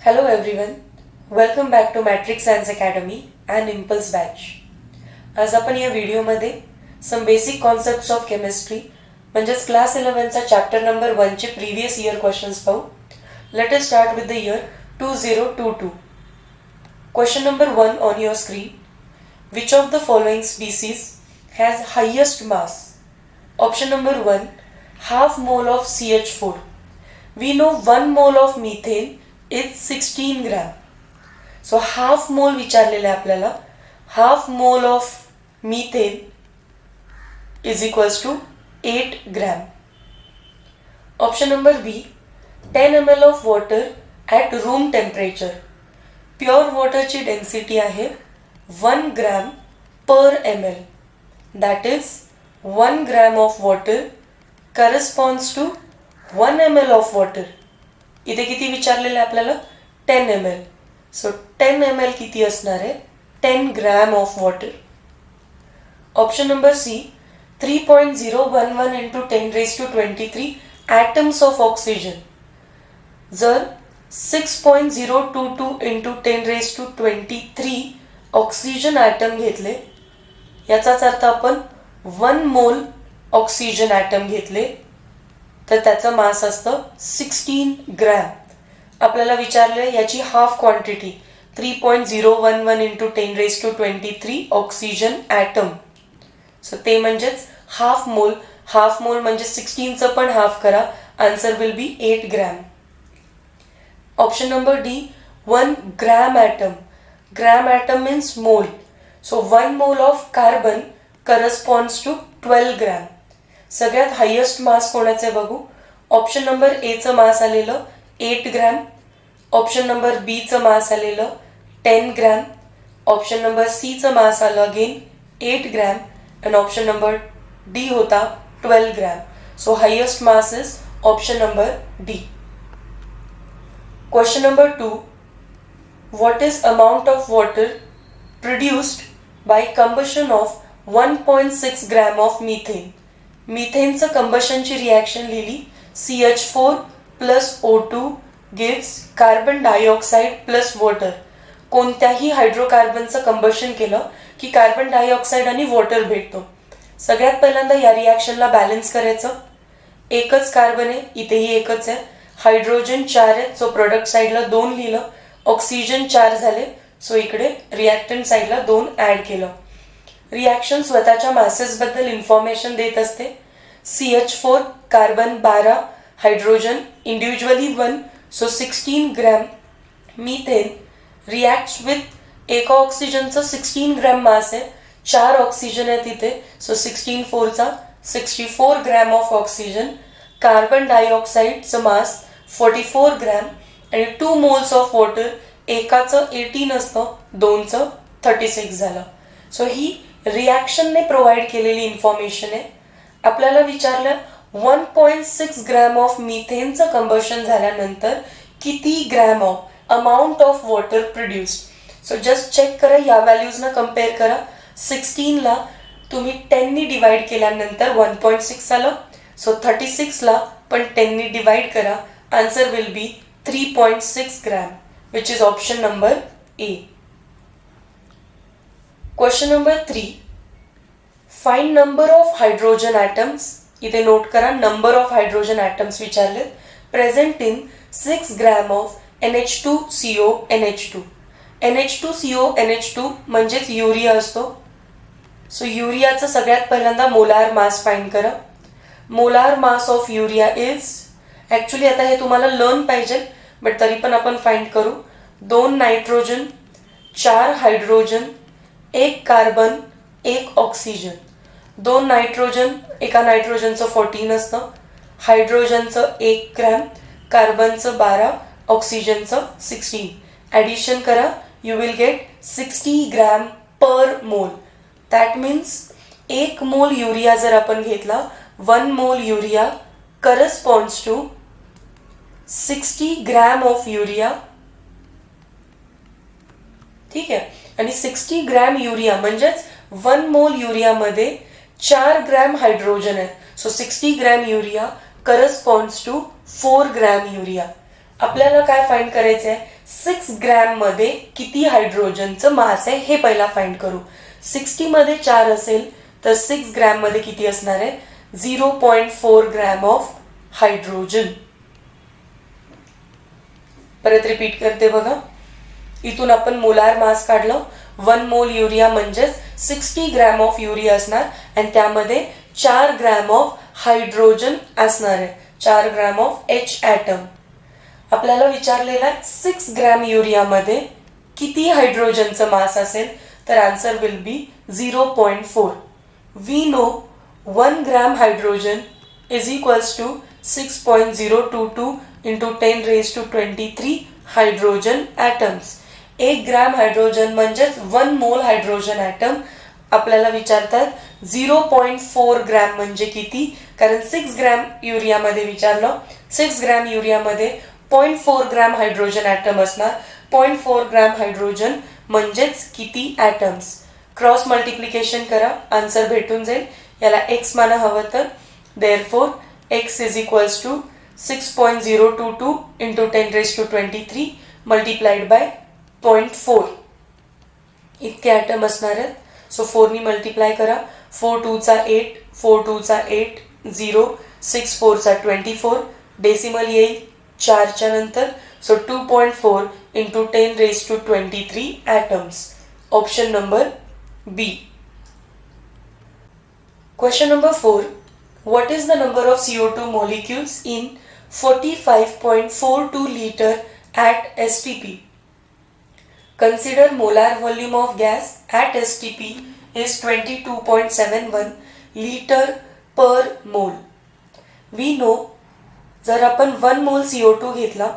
Hello everyone, welcome back to Matrix Science Academy and Impulse Batch. आज आपण या व्हिडिओमध्ये some basic concepts of chemistry म्हणजेच class 11चा chapter number 1 चे previous year questions पाहू. Let us start with the year 2022. Question number 1 on your screen. Which of the following species has highest mass? Option number 1, half mole of CH4. We know 1 mole of methane is 16 gram. So half mole विचारलेलं आहे आपल्याला. Half mole of methane is equals to 8 gram. Option number B, 10 ml of water at room temperature. Pure water ची density आहे 1 gram per ml. That is 1 gram of water corresponds to 1 ml of water. इथे किती विचारलेलं आहे आपल्याला 10 ml. So 10 ml किती असणार आहे 10 gram of water. Option number C 3.011 into 10 raised to 23 atoms of oxygen. जर 6.022 into 10 raised to 23 oxygen item घेतले याचाच अर्थ आपण 1 मोल ऑक्सिजन ॲटम घेतले तर त्याचं मास असतं 16 ग्रॅम. आपल्याला विचारले याची half quantity 3.011 into 10 raised to 23 oxygen atom. So ते म्हणजेच हाफ मोल. हाफ मोल म्हणजे 16चं पण हाफ करा. Answer will be 8 gram. Option number D 1 gram atom. Gram atom means mole. So 1 mole of carbon corresponds to 12 gram. सगळ्यात highest mass कोणाचे बघू. Option number एचं mass आलेलं 8 ग्रॅम. ऑप्शन नंबर बीचं mass आलेलं 10 ग्रॅम. ऑप्शन नंबर सीचं mass आलं again 8 gram आणि ऑप्शन नंबर डी होता 12 gram. So highest mass is option number D. Question number 2, what is amount of water produced by combustion of 1.6 gram of methane. मिथेनचं कंबशनची reaction लिहिली. CH4 plus O2 gives carbon dioxide plus water. कोणत्याही हायड्रोकार्बनचं combustion केलं की carbon dioxide आणि water भेटतो. सगळ्यात पहिल्यांदा या रिॲक्शनला balance करायचं. एकच कार्बन आहे, इथेही एकच आहे. हायड्रोजन 4 आहेत, सो प्रोडक्ट साईडला 2 लिहिलं. ऑक्सिजन 4 झाले, सो इकडे रिॲक्टंट साईडला 2 ॲड केलं. रिॲक्शन स्वतःच्या मासेसबद्दल इन्फॉर्मेशन देत असते. CH4 carbon 12, hydrogen individually 1, so 16 gram. Methane reacts with एका ऑक्सिजनचं 16 ग्रॅम मास आहे. 4 ऑक्सिजन आहे तिथे, सो 16 4चा 64 ग्रॅम ऑफ ऑक्सिजन. कार्बन डायऑक्साईडचं मास 44 ग्रॅम आणि 2 मोल्स ऑफ वॉटर. एकाचं 18 असतं, 2चं 36 झालं. सो ही रिॲक्शनने प्रोव्हाइड केलेली इन्फॉर्मेशन आहे. आपल्याला विचारलं 1.6 ग्रॅम ऑफ मिथेनचं कंबशन झाल्यानंतर किती gram of amount of water produced. So just check करा, या व्हॅल्यूजना कम्पेअर करा. 16ला तुम्ही 10नी डिवाइड केल्यानंतर 1.6 आलं. सो 36ला पण 10नी डिवाइड करा. Answer will be 3.6 gram which is option number A. Question number 3, find number of hydrogen atoms. इथे नोट करा, नंबर ऑफ हायड्रोजन ॲटम्स विचारले present in 6 gram of NH2CO NH2. NH2CO NH2 म्हणजेच urea असतो. So युरियाचं सगळ्यात पहिल्यांदा molar mass find करा. Molar mass of urea is, actually आता हे तुम्हाला लर्न पाहिजे बट तरी पण आपण फाइंड करू. 2 nitrogen, 4 hydrogen, 1 carbon, 1 oxygen. 2 nitrogen, एका नायट्रोजनचं 14 असतं. हायड्रोजनचं 1 ग्रॅम, कार्बनचं 12, ऑक्सिजनचं 16. ॲडिशन करा, you will get 60 gram per mole. That means 1 mole urea जर आपण घेतला, 1 mole urea corresponds to 60 gram of urea. ठीक आहे. आणि 60 ग्रॅम युरिया म्हणजेच 1 मोल युरियामध्ये 4 ग्रॅम हायड्रोजन आहे. So 60 gram urea corresponds to 4 gram urea. आपल्याला काय फाइंड करायचं आहे 6 ग्रॅम मध्ये किती हायड्रोजनचं मास आहे हे पहिला फाइंड करू. 60 मध्ये 4 असेल तर 6 ग्रॅम मध्ये किती असणार आहे? 0.4 ग्रॅम ऑफ हायड्रोजन. परत रिपीट करते बघा. इथून आपण मोलार मास काढलं. 1 मोल युरिया म्हणजेच 60 ग्रॅम ऑफ युरिया असणार आणि त्यामध्ये 4 ग्रॅम ऑफ हायड्रोजन असणार आहे. 4 ग्रॅम ऑफ H ॲटम. आपल्याला विचारलेला 6 ग्रॅम युरियामध्ये किती हायड्रोजनचं मास असेल तर answer will be 0.4. We know 1 gram hydrogen is equals to 6.022 into 10 raised to 23 hydrogen atoms. 1 gram hydrogen म्हणजेच 1 मोल हायड्रोजन ॲटम. आपल्याला विचारतात 0.4 ग्रॅम म्हणजे किती, कारण 6 ग्रॅम युरियामध्ये विचारलं. 6 ग्रॅम युरियामध्ये 0.4 ग्रॅम हायड्रोजन ॲटम असणार. 0.4 ग्रॅम हायड्रोजन म्हणजेच किती ॲटम्स. क्रॉस मल्टिप्लिकेशन करा, आन्सर भेटून जाईल. याला एक्स माना हवं तर therefore X is equals to 6.022 into 10 raised to 23 multiplied by 0.4 इतके ॲटम असणार आहेत. सो 4 नी मल्टिप्लाय करा. 4 2 चा 8, 4 2 चा 8, 0, 6 4 चा 24, डेसिमल येईल 4 च्या नंतर. So 2.4 into 10 raised to 23 atoms. Option number B. Question number 4. What is the number of CO2 molecules in 45.42 liter at STP? Consider molar volume of gas at STP is 22.71 liter per mole. We know जर आपण 1 मोल CO2 घेतला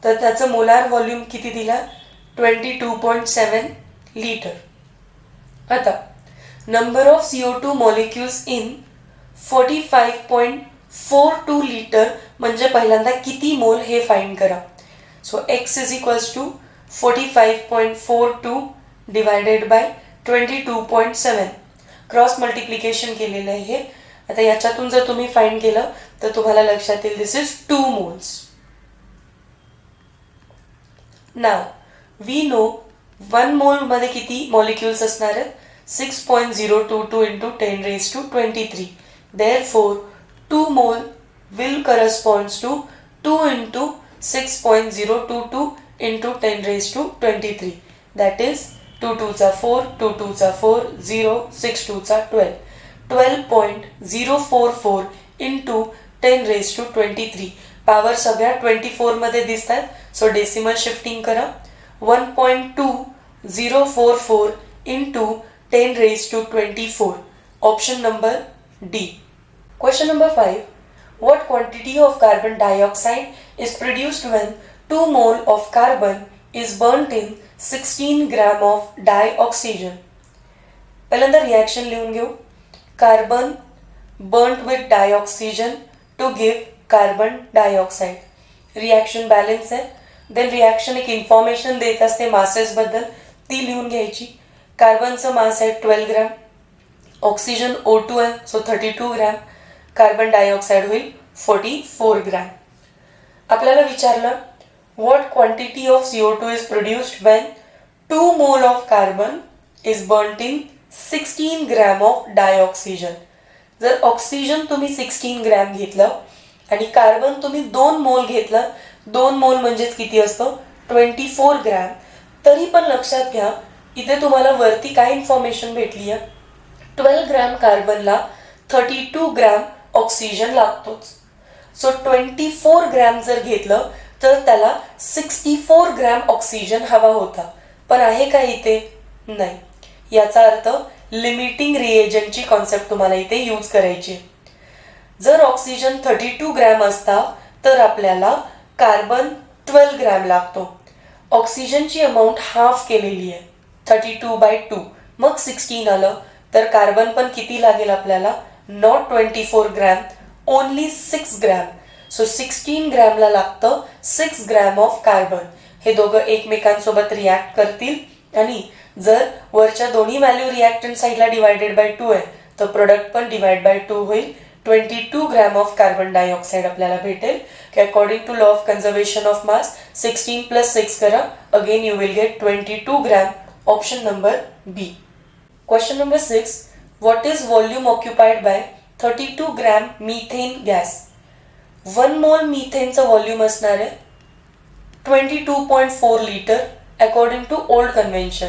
तर त्याचं molar volume किती दिला? 22.7 litre. आता number of CO2 molecules in 45.42 litre म्हणजे पहिल्यांदा किती मोल हे फाइंड करा. So x is equals to 45.42 divided by 22.7. Cross multiplication केलेलं आहे हे. आता याच्यातून जर तुम्ही फाइंड केलं तर तुम्हाला लक्षात येईल this is 2 moles. Now we know 1 mole मध्ये किती मॉलिक्युल्स असणार आहेत? 6.022 into 10 raised to 23. Therefore, 2 mole will corresponds to 2 into 6.022 into 10 raised to 23. That is 2 2s are 4, 2 2s are 4, 0, 6 2s are 12. 12.044 into 10 raised to 23. Power सगळ्या 24 मध्ये दिसतात. So decimal shifting करा. 1.2044 into 10 raised to 24. Option number D. Question number 5. What quantity of carbon dioxide is produced when 2 mole of carbon is burnt in 16 gram of dioxygen? पहिल्यांदा reaction लिहून घेऊ. Carbon burnt with dioxygen to give carbon dioxide. Reaction balance आहे. Then reaction एक information देत असते masses बद्दल, ती लिहून घ्यायची. कार्बनचं मास आहे 12 ग्रॅम. ऑक्सिजन O2 आहे सो 32 ग्रॅम. कार्बन डायऑक्साईड होईल 44 ग्रॅम. आपल्याला विचारलं what quantity of CO2 is produced when 2 mole of carbon is burnt in 16 gram of dioxygen. जर ऑक्सिजन तुम्ही 16 ग्रॅम घेतलं आणि कार्बन तुम्ही 2 मोल घेतलं, 2 मोल म्हणजेच किती असतं? 24 ग्रॅम. तरी पण लक्षात घ्या इथे तुम्हाला वरती काय इन्फॉर्मेशन भेटली आहे? 12 ग्रॅम कार्बनला 32 ग्रॅम ऑक्सिजन लागतोच. सो 24 ग्रॅम जर घेतलं तर त्याला 64 ग्रॅम ऑक्सिजन हवा होता. पण आहे का इथे? नाही. याचा अर्थ लिमिटिंग रिएजंटची कॉन्सेप्ट तुम्हाला इथे यूज करायची. जर ऑक्सिजन 32 ग्रॅम असता तर आपल्याला कार्बन 12 ग्रॅम लागतो. ऑक्सिजनची अमाऊंट हाफ केलेली आहे 32/2, मग 16 आलं तर कार्बन पण किती लागेल आपल्याला? Not 24 gram, only 6 gram. So 16 ग्रॅमला लागतं 6 ग्रॅम ऑफ कार्बन. हे दोघं एकमेकांसोबत रिॲक्ट करतील आणि जर वरच्या दोन्ही व्हॅल्यू रिॲक्टंट साईडला डिवायडेड बाय 2 आहे तर प्रोडक्ट पण डिवाइड बाय 2 होईल. 22 ग्रॅम ऑफ कार्बन डायऑक्साईड आपल्याला भेटेल की according to law of conservation of mass 16 + 6 करा, again you will get 22 gram. Option number B. Question number 6. What is volume occupied by 32 gram methane gas? 1 mole मिथेनचं volume असणार आहे 22.4 litre according to old convention.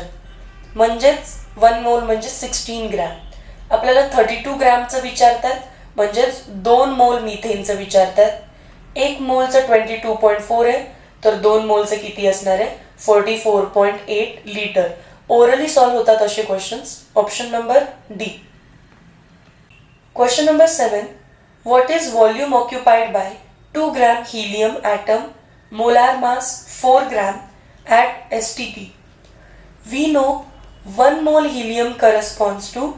म्हणजेच 1 मोल म्हणजे 16 gram. आपल्याला 32 ग्रॅमचं विचारतात, म्हणजेच 2 मोल मिथेनचं विचारतात. 1 मोलचं 22.4 आहे, तर 2 मोलचं किती असणार आहे? 44.8 लिटर. ओरली सॉल्व्ह होतात असे questions. Option number D. Question number 7. What is volume occupied by 2 gram helium atom, molar mass 4 gram at STP? We know 1 mole helium corresponds to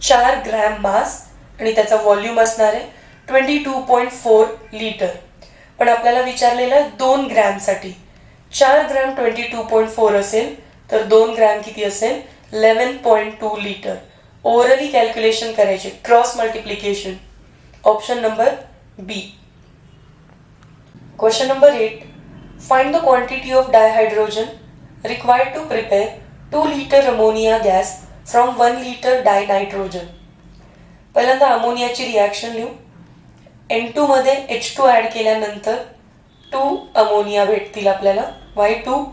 4 gram mass आणि त्याचा व्हॉल्यूम असणार आहे 22.4 litre. पण आपल्याला विचारलेलं आहे 2 ग्रॅमसाठी. 4 ग्रॅम 22.4 असेल तर 2 ग्रॅम किती असेल? 11.2 लिटर. ओरली कॅल्क्युलेशन करायचे, cross multiplication. Option number B. Question number 8. Find the quantity of dihydrogen required to prepare 2 litre ammonia gas from 1 litre dinitrogen. पहिल्यांदा अमोनियाची रिॲक्शन लिहू. N2 मध्ये H2 ॲड केल्यानंतर 2 अमोनिया भेटतील आपल्याला. वाय 2?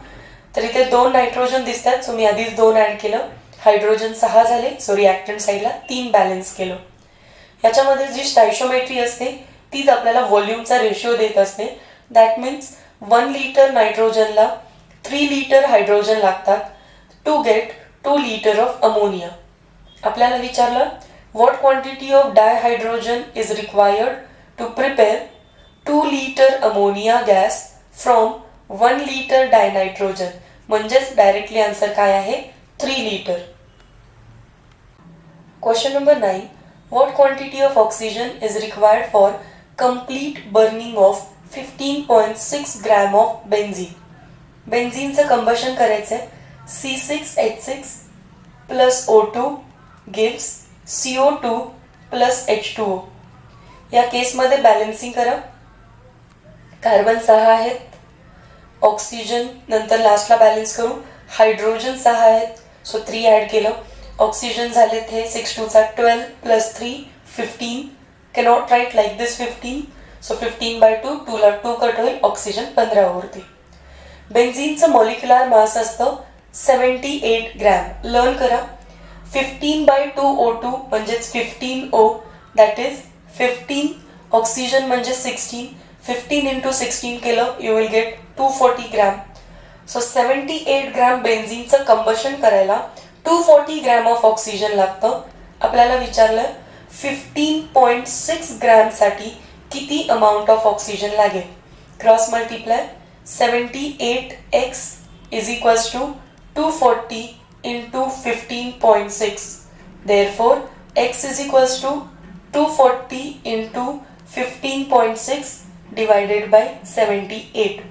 तर इथे 2 नायट्रोजन दिसतात, सो मी आधीच 2 ॲड केलं. हायड्रोजन 6 झाले, सो रिॲक्टंट साईडला 3 बॅलन्स केलं. याच्यामध्ये जी स्टायशोमेट्री असते तीच आपल्याला व्हॉल्यूमचा रेशिओ देत असते. दॅट मीन्स 1 लिटर नायट्रोजनला 3 लिटर हायड्रोजन लागतात to get 2 litre of ammonia. आपल्याला विचारलं what quantity of dihydrogen is required to prepare 2 litre ammonia gas from 1 litre dinitrogen. म्हणजेच डायरेक्टली आन्सर काय आहे? 3 litre. Question number 9. What quantity of oxygen is required for complete burning of 15.6 gram of benzene? बेन्झीनचं combustion करायचं आहे. C6H6 plus O2 gives CO2 plus H2O. या केसमध्ये balancing करा. Carbon 6 आहेत, oxygen नंतर लास्टला बॅलन्स करू. हायड्रोजन 6 आहेत, सो 3 ॲड केलं. ऑक्सिजन झालेत हे 6 2 12 प्लस 3 15. कॅनॉट राईट लाईक दिस 15. सो 15/2 2 ला 2 कट होईल, ऑक्सिजन 15 उरते. बेन्झीनचं मॉलिक्युलर मास असतं 78 ग्रॅम. लर्न करा. 15/2 O2 म्हणजेच 15 O, दॅट इज 15. ऑक्सिजन म्हणजे 16. 15 × 16 केलं, you will get 240 gram. So 78 gram बेन्झीनचं कंबशन करायला 240 ग्रॅम ऑफ ऑक्सिजन लागतं. आपल्याला विचारलं 15.6 ग्रॅमसाठी किती अमाऊंट ऑफ ऑक्सिजन लागेल? Cross multiply. 78x is equals to 240 into 15.6. Therefore, x is equals to 240 into 15.6 divided by 78.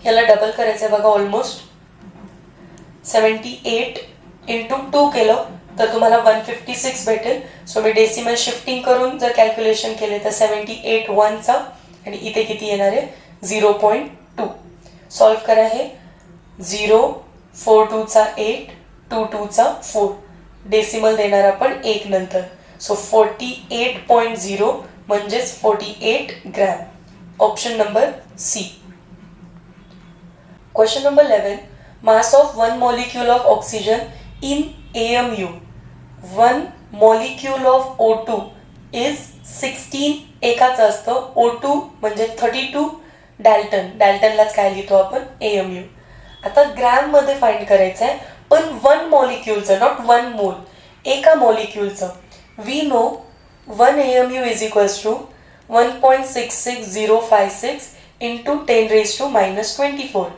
याला डबल करायचं आहे बघा. ऑलमोस्ट 78 into 2 केलं तर तुम्हाला 156 भेटेल. सो मी डेसिमल शिफ्टिंग करून जर कॅल्क्युलेशन केले तर 78 1चा आणि इथे किती येणार आहे? 0.2. सॉल्व करा हे. 0 4 2चा 8 2 2चा 4. डेसिमल देणार आपण 1 नंतर. सो 48.0 म्हणजेच 48 gram. Option number C. Question number 11. Mass of 1 molecule of oxygen in AMU. 1 molecule of O2 is 16. एकाचं असतं. O2 म्हणजे 32 डाल्टन. डाल्टनलाच काय लिहितो आपण? AMU. आता ग्रॅम मध्ये फाइंड करायचं आहे, पण 1 मॉलिक्युलचं, नॉट 1 मोल. एका मॉलिक्युलचं. We know 1 AMU is equals to 1.66056 into 10⁻⁻²4.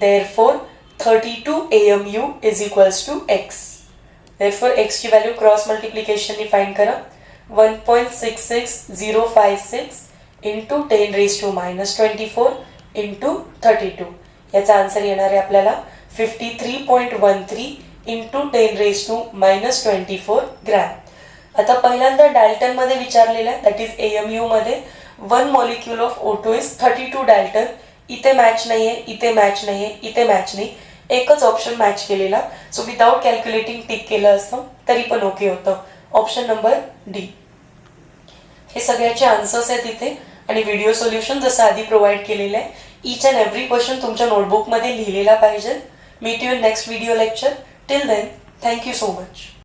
Therefore, 32 AMU is equals to x. Therefore, x ची व्हॅल्यू क्रॉस मल्टिप्लिकेशननी फाइंड करा. 1.66056 into 10⁻⁻² into 32. याचा आन्सर येणार आहे आपल्याला 53.13 into 10⁻⁻² ग्रॅम. आता पहिल्यांदा डाल्टनमध्ये विचारलेलं आहे, दॅट इज AMU मध्ये 1 molecule of O2 is 32 Dalton. इथे मॅच नाहीये, इथे मॅच नाहीये, इथे मॅच नाही, एकच ऑप्शन मॅच केलेला. सो विदाउट कॅल्क्युलेटिंग टिक केलं असतं तरी पण ओके होतं. Option number D. हे सगळ्याचे आन्सर्स आहेत इथे आणि व्हिडिओ सोल्युशन जसं आधी प्रोव्हाइड केलेलं आहे. ईच अँड एव्हरी क्वेश्चन तुमच्या नोटबुकमध्ये लिहिलेला पाहिजे. Meet you in next video lecture. Till then, thank you so much.